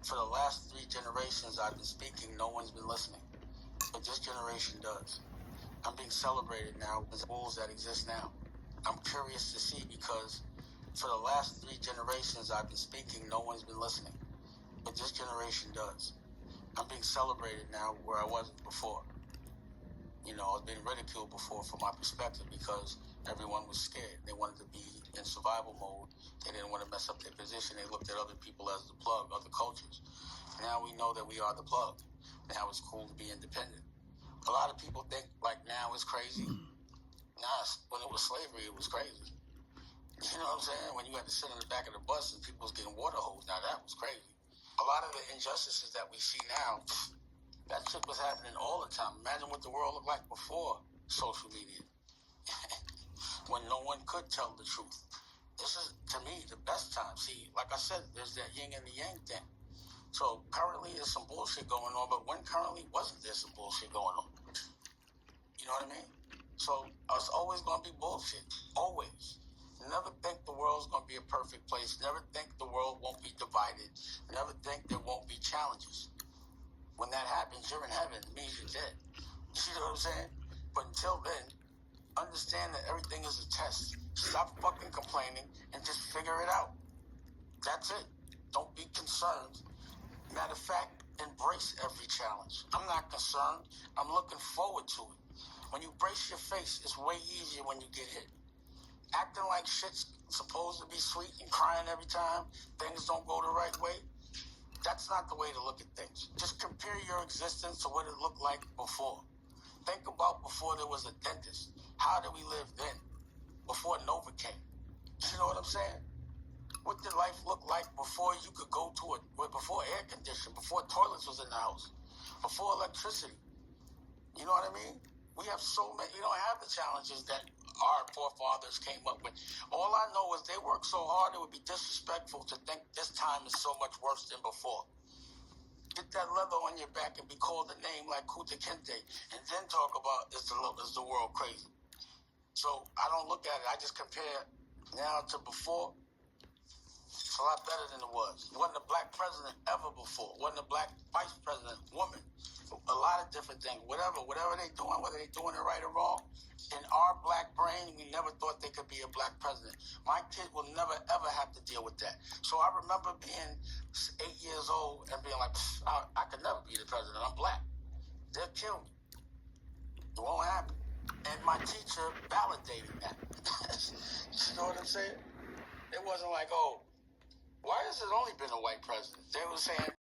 For the last 3 generations I've been speaking, no one's been listening. But this generation does. I'm being celebrated now with the rules that exist now. I'm curious to see because for the last 3 generations I've been speaking, no one's been listening. But this generation does. I'm being celebrated now where I wasn't before. You know, I was being ridiculed before from my perspective because everyone was scared. They wanted to be in survival mode. They didn't want to mess up their position. They looked at other people as the plug, other cultures. Now we know that we are the plug. Now it's cool to be independent. A lot of people think like now it's crazy. Nah, when it was slavery, it was crazy. You know what I'm saying? When you had to sit in the back of the bus and people was getting water hosed, now that was crazy. A lot of the injustices that we see now, that shit was happening all the time. Imagine what the world looked like before social media. When no one could tell the truth. This is, to me, the best time. See, like I said, there's that yin and the yang thing. So currently there's some bullshit going on, but when currently wasn't there some bullshit going on? You know what I mean? So it's always going to be bullshit. Always. Never think the world's going to be a perfect place. Never think the world won't be divided. Never think there won't be challenges. When that happens, you're in heaven. It means you're dead. You know what I'm saying? But until then, understand that everything is a test. Stop fucking complaining and just figure it out. That's it. Don't be concerned. Matter of fact, embrace every challenge. I'm not concerned. I'm looking forward to it. When you brace your face, it's way easier when you get hit. Acting like shit's supposed to be sweet and crying every time things don't go the right way, that's not the way to look at things. Just compare your existence to what it looked like before. Think about before there was a dentist. How did we live then? Before Nova came. You know what I'm saying? What did life look like before you could go to it? Before air conditioning, before toilets was in the house, before electricity. You know what I mean? We have so many, we don't have the challenges that our forefathers came up with. All I know is they worked so hard it would be disrespectful to think this time is so much worse than before. Get that leather on your back and be called a name like Kunta Kinte and then talk about is the world crazy. So I don't look at it. I just compare now to before. It's a lot better than it was. Wasn't a black president ever before. Wasn't a black vice president, woman. A lot of different things. Whatever they doing, whether they doing it right or wrong. In our black brain, we never thought there could be a black president. My kid will never, ever have to deal with that. So I remember being 8 years old and being like, I could never be the president. I'm black. They'll kill me. It won't happen. And my teacher validated that. You know what I'm saying? It wasn't like, oh, why has it only been a white president? They were saying,